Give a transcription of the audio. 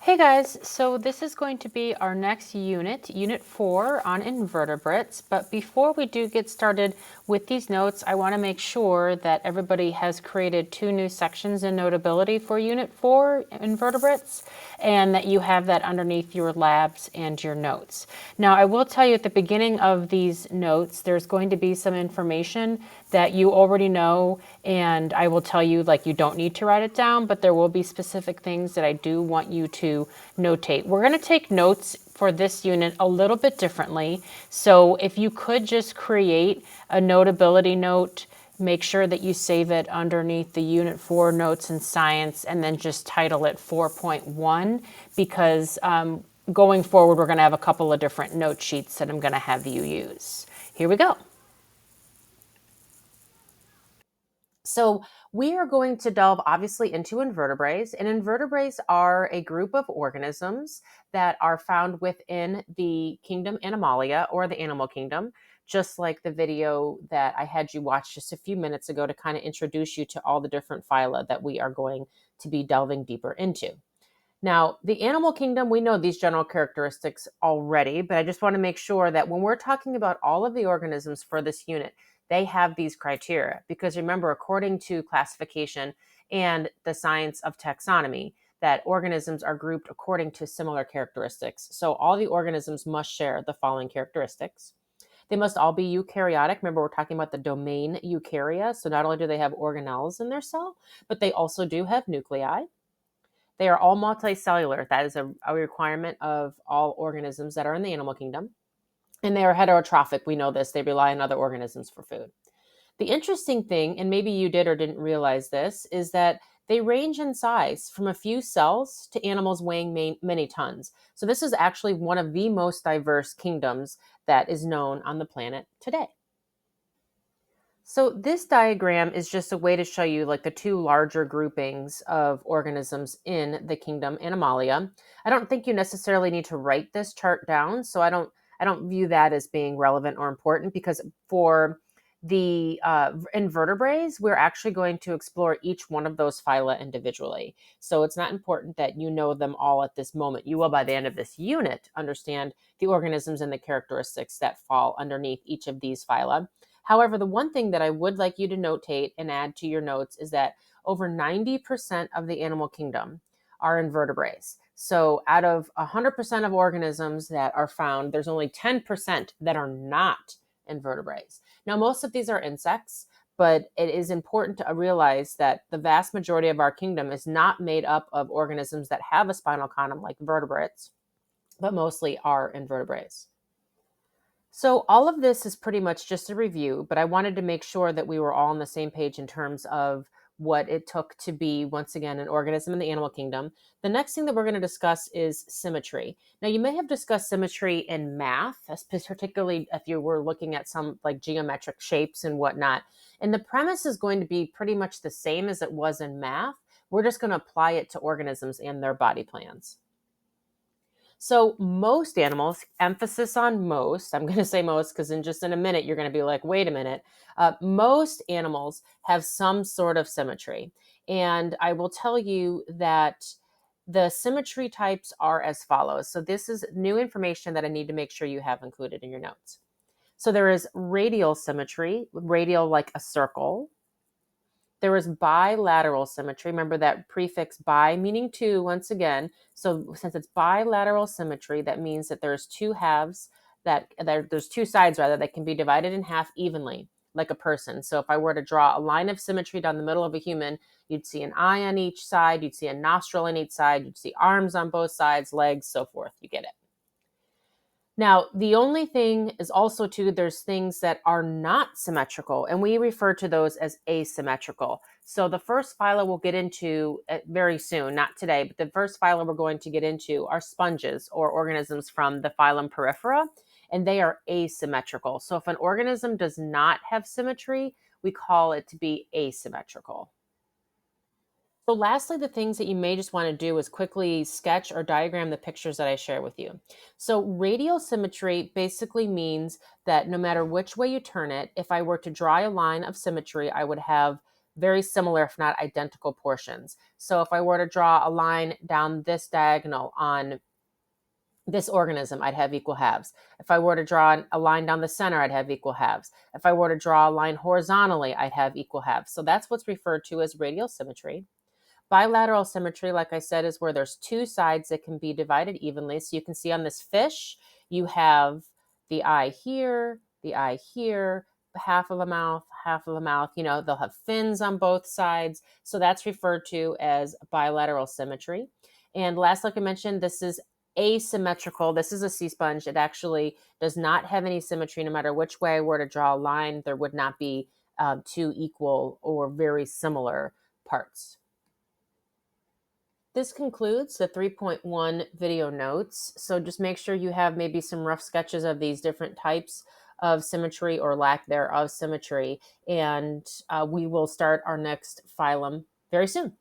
Hey guys, so this is going to be our next unit, Unit 4 on invertebrates. But before we do get started with these notes, I want to make sure that everybody has created 2 new sections in Notability for Unit 4, invertebrates, and that you have that underneath your labs and your notes. Now, I will tell you at the beginning of these notes, there's going to be some information that you already know, and I will tell you, like, you don't need to write it down, but there will be specific things that I do want you to notate. We're going to take notes for this unit a little bit differently. So if you could just create a notability note, make sure that you save it underneath the Unit 4 Notes in Science, and then just title it 4.1, because going forward, we're going to have a couple of different note sheets that I'm going to have you use. Here we go. So we are going to delve obviously into invertebrates, and invertebrates are a group of organisms that are found within the kingdom Animalia, or the animal kingdom, just like the video that I had you watch just a few minutes ago to kind of introduce you to all the different phyla that we are going to be delving deeper into. Now, the animal kingdom, we know these general characteristics already, but I just want to make sure that when we're talking about all of the organisms for this unit, they have these criteria. Because remember, according to classification and the science of taxonomy, that organisms are grouped according to similar characteristics. So all the organisms must share the following characteristics. They must all be eukaryotic. Remember, we're talking about the domain eukarya. So not only do they have organelles in their cell, but they also do have nuclei. They are all multicellular. That is a requirement of all organisms that are in the animal kingdom. And they are heterotrophic. We know this. They rely on other organisms for food. The interesting thing, and maybe you did or didn't realize this, is that they range in size from a few cells to animals weighing many tons. So this is actually one of the most diverse kingdoms that is known on the planet today. So this diagram is just a way to show you like the 2 larger groupings of organisms in the kingdom Animalia. I don't think you necessarily need to write this chart down, so I don't view that as being relevant or important, because for the invertebrates, we're actually going to explore each one of those phyla individually. So it's not important that you know them all at this moment. You will, by the end of this unit, understand the organisms and the characteristics that fall underneath each of these phyla. However, the one thing that I would like you to notate and add to your notes is that over 90% of the animal kingdom are invertebrates. So out of 100% of organisms that are found, there's only 10% that are not invertebrates. Now, most of these are insects, but it is important to realize that the vast majority of our kingdom is not made up of organisms that have a spinal column like vertebrates, but mostly are invertebrates. So all of this is pretty much just a review, but I wanted to make sure that we were all on the same page in terms of what it took to be, once again, an organism in the animal kingdom. The next thing that we're going to discuss is symmetry. Now, you may have discussed symmetry in math, particularly if you were looking at some like geometric shapes and whatnot. And the premise is going to be pretty much the same as it was in math. We're just going to apply it to organisms and their body plans. So most animals, emphasis on most, I'm going to say most because in a minute, you're going to be like, wait a minute. Most animals have some sort of symmetry. And I will tell you that the symmetry types are as follows. So this is new information that I need to make sure you have included in your notes. So there is radial symmetry, radial like a circle. There was bilateral symmetry. Remember that prefix bi meaning 2 once again. So since it's bilateral symmetry, that means that there's 2 halves there's 2 sides rather that can be divided in half evenly, like a person. So if I were to draw a line of symmetry down the middle of a human, you'd see an eye on each side, you'd see a nostril on each side, you'd see arms on both sides, legs, so forth. You get it. Now, the only thing is also too, there's things that are not symmetrical, and we refer to those as asymmetrical. So the first phyla we'll get into very soon, not today, but the first phyla we're going to get into are sponges, or organisms from the phylum Porifera, and they are asymmetrical. So if an organism does not have symmetry, we call it to be asymmetrical. So lastly, the things that you may just want to do is quickly sketch or diagram the pictures that I share with you. So radial symmetry basically means that no matter which way you turn it, if I were to draw a line of symmetry, I would have very similar, if not identical portions. So if I were to draw a line down this diagonal on this organism, I'd have equal halves. If I were to draw a line down the center, I'd have equal halves. If I were to draw a line horizontally, I'd have equal halves. So that's what's referred to as radial symmetry. Bilateral symmetry, like I said, is where there's two sides that can be divided evenly. So you can see on this fish, you have the eye here, half of the mouth, half of the mouth. You know, they'll have fins on both sides. So that's referred to as bilateral symmetry. And last, like I mentioned, this is asymmetrical. This is a sea sponge. It actually does not have any symmetry. No matter which way I were to draw a line, there would not be two equal or very similar parts. This concludes the 3.1 video notes. So just make sure you have maybe some rough sketches of these different types of symmetry or lack thereof symmetry. And we will start our next phylum very soon.